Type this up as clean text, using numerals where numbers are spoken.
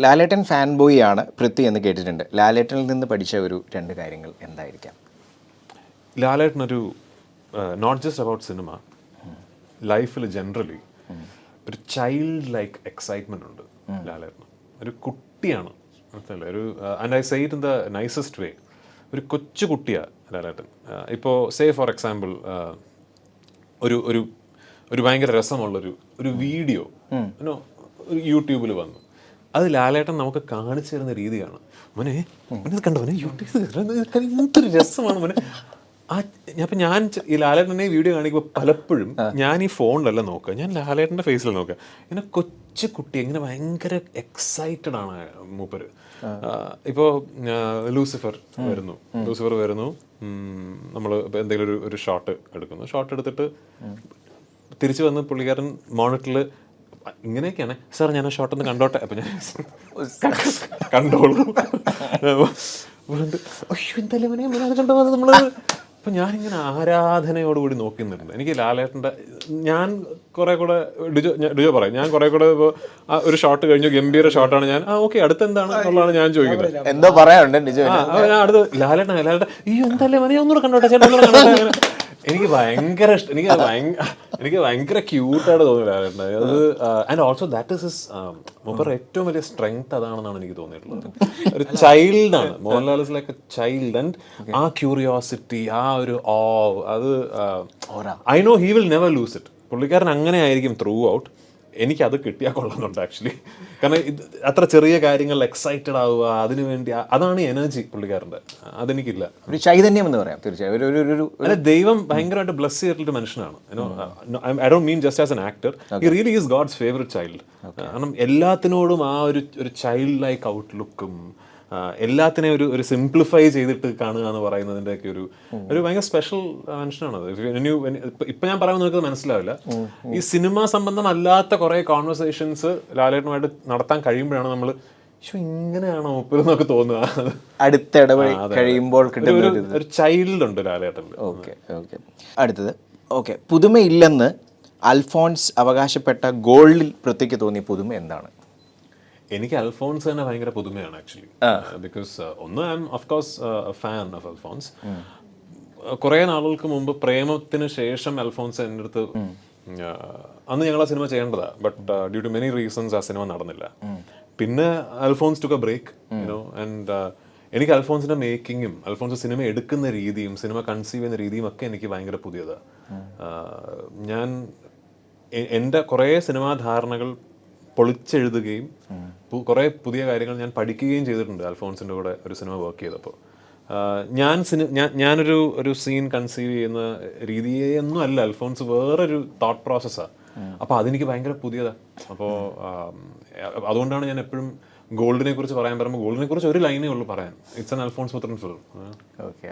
ലാലേട്ടൻ fan boy ആണ് പൃഥ്വി എന്ന് കേട്ടിട്ടുണ്ട്. ലാലേട്ടനിൽ നിന്ന് പഠിച്ച ഒരു രണ്ട് കാര്യങ്ങൾ എന്തായിരിക്കാം? ലാലേട്ടനൊരു നോട്ട് ജസ്റ്റ് അബൌട്ട് സിനിമ, ലൈഫിൽ ജനറലി ഒരു ചൈൽഡ് ലൈക്ക് എക്സൈറ്റ്മെൻ്റ് ഉണ്ട് ലാലേട്ടന്. ഒരു കുട്ടിയാണ്, മനസ്സിലല്ലേ? ഒരു and I say it in the nicest way. ഒരു കൊച്ചു കുട്ടിയാണ് ലാലേട്ടൻ. ഇപ്പോൾ സേ ഫോർ എക്സാമ്പിൾ ഒരു ഒരു ഒരു ഭയങ്കര രസമുള്ളൊരു വീഡിയോ ഒരു യൂട്യൂബിൽ വന്നു. അത് ലാലേട്ടൻ നമുക്ക് കാണിച്ചു തരുന്ന രീതിയാണ്. മോനെ മോനെ കണ്ടോ, മോനെ യൂട്യൂബ് എന്തൊരു രസമാണ് മോനെ. അപ്പം ഞാൻ ഈ ലാലേട്ടനെ വീഡിയോ കാണിക്കുമ്പോൾ പലപ്പോഴും ഞാൻ ഈ ഫോണിലല്ല നോക്കുക, ഞാൻ ലാലേട്ടൻ്റെ ഫേസിൽ നോക്കുക. ഇങ്ങനെ കൊച്ചു കുട്ടി ഇങ്ങനെ ഭയങ്കര എക്സൈറ്റഡ് ആണ് മൂപ്പര്. ഇപ്പോൾ ലൂസിഫർ വരുന്നു, നമ്മൾ എന്തെങ്കിലും ഒരു ഷോട്ട് എടുക്കുന്നു. ഷോട്ട് എടുത്തിട്ട് തിരിച്ചു വന്ന് പുള്ളിക്കാരൻ മോണിറ്ററിൽ ഇങ്ങനെയൊക്കെയാണ്, സാർ ഞാൻ ആ ഷോട്ടൊന്ന് കണ്ടോട്ടെ. അപ്പം ഞാൻ കണ്ടോളൂ. അയ്യോ എന്തായാലും കണ്ടോ നമ്മൾ. അപ്പം ഞാനിങ്ങനെ ആരാധനയോടുകൂടി നോക്കുന്നുണ്ട്. എനിക്ക് ലാലേട്ടൻ്റെ ഞാൻ കുറേ കൂടെ ഡിജോ പറയും, ഞാൻ കുറേ കൂടെ ഇപ്പോൾ ആ ഒരു ഷോട്ട് കഴിഞ്ഞു, ഗംഭീര ഷോട്ടാണ്, ഞാൻ ഓക്കെ അടുത്തെന്താണ് എന്നുള്ളതാണ് ഞാൻ ചോദിക്കുന്നത്. എന്തോ പറയാനുണ്ട് ഡിജോ. ഞാൻ അടുത്ത് ലാലേട്ടൻ അയ്യോ എന്തായാലും മതി ഒന്നുകൂടെ കണ്ടോട്ടെ ചേട്ടാ, ഒന്നുകൂടെ കണ്ടോട്ടെ. എനിക്ക് ഭയങ്കര ഇഷ്ടം, എനിക്ക് ഭയങ്കര ക്യൂട്ടായിട്ട് തോന്നി ലാലേട്ടൻ. അത് and also that is his മൂപ്പർ ഏറ്റവും വലിയ സ്ട്രെങ്ത് അതാണെന്നാണ് എനിക്ക് തോന്നിയിട്ടുള്ളത്. ഒരു ചൈൽഡാണ് Mohanlal, is like a child. And ആ ക്യൂരിയോസിറ്റി, ആ ഒരു അത് I know he will never lose it. പുള്ളിക്കാരൻ അങ്ങനെ ആയിരിക്കും ത്രൂ ഔട്ട്. എനിക്കത് കിട്ടിയാൽ കൊള്ളുന്നുണ്ട് ആക്ച്വലി. കാരണം ഇത് അത്ര ചെറിയ കാര്യങ്ങളിൽ എക്സൈറ്റഡ് ആവുക, അതിനു വേണ്ടി അതാണ് എനർജി പുള്ളിക്കാരൻ്റെ. അതെനിക്കില്ല. ഒരു ചൈതന്യം എന്ന് പറയാം തീർച്ചയായും. അല്ല, ദൈവം ഭയങ്കരമായിട്ട് ബ്ലസ് ചെയ്തിട്ടുള്ള മനുഷ്യനാണ്. I don't mean just as an actor, he really is God's favourite child. കാരണം എല്ലാത്തിനോടും ആ ഒരു ചൈൽഡ് ലൈക്ക് ഔട്ട്ലുക്കും, എല്ലാത്തിനെയും ഒരു സിംപ്ലിഫൈ ചെയ്തിട്ട് കാണുക എന്ന് പറയുന്നതിൻ്റെയൊക്കെ ഒരു ഭയങ്കര സ്പെഷ്യൽ മനുഷ്യനാണത്. ഇപ്പം ഞാൻ പറയാൻ നോക്കുന്നത് മനസ്സിലാവില്ല. ഈ സിനിമ സംബന്ധമല്ലാത്ത കുറേ കോൺവെർസേഷൻസ് ലാലേട്ടനുമായിട്ട് നടത്താൻ കഴിയുമ്പോഴാണ് നമ്മൾ ഇങ്ങനെയാണോ മൂപ്പരെന്നൊക്കെ തോന്നുക. അടുത്തിടപഴകി കഴിയുമ്പോൾ ഒരു ചൈൽഡ് ഉണ്ട് ലാലേട്ടനിൽ. Okay okay. അടുത്തത് ഓക്കെ, പുതുമയില്ലെന്ന് അൽഫോൺസ് അവകാശപ്പെട്ട ഗോൾഡിൽ പൃഥ്വിക്ക് തോന്നിയ പുതുമ എന്താണ്? എനിക്ക് അൽഫോൺസ് തന്നെ ഭയങ്കര പുതുമയാണ് ആക്ച്വലി. ബിക്കോസ് ഒന്ന് I'm of course fan of Alphonse. കുറേ നാളുകൾക്ക് മുമ്പ് പ്രേമത്തിന് ശേഷം അൽഫോൺസ് എൻ്റെ അടുത്ത്, അന്ന് ഞങ്ങൾ ആ സിനിമ ചെയ്യേണ്ടതാണ്, but due to many reasons ആ സിനിമ നടന്നില്ല. പിന്നെ Alphonse took a break, you know. And എനിക്ക് അൽഫോൺസിന്റെ മേക്കിങ്ങും അൽഫോൺസ് സിനിമ എടുക്കുന്ന രീതിയും സിനിമ കൺസീവ് ചെയ്യുന്ന രീതിയും ഒക്കെ എനിക്ക് ഭയങ്കര പുതിയതാണ്. ഞാൻ എൻ്റെ കുറേ സിനിമാ ധാരണകൾ പൊളിച്ചെഴുതുകയും കുറേ പുതിയ കാര്യങ്ങൾ ഞാൻ പഠിക്കുകയും ചെയ്തിട്ടുണ്ട് അൽഫോൺസിൻ്റെ കൂടെ ഒരു സിനിമ വർക്ക് ചെയ്തപ്പോൾ. ഞാനൊരു സീൻ കൺസീവ് ചെയ്യുന്ന രീതിയൊന്നും അല്ല അൽഫോൺസ്, വേറൊരു തോട്ട് പ്രോസസ്സാണ്. അപ്പോൾ അതെനിക്ക് ഭയങ്കര പുതിയതാണ്. അപ്പോൾ അതുകൊണ്ടാണ് ഞാൻ എപ്പോഴും ഗോൾഡിനെ കുറിച്ച് പറയാൻ പറയുമ്പോൾ ഗോൾഡിനെ കുറിച്ച് ഒരു ലൈനേ ഉള്ളൂ പറയാൻ, ഇറ്റ്സ് ആൻ അൽഫോൺസ് പുത്രൻ ഫിലിം. ഓക്കെ.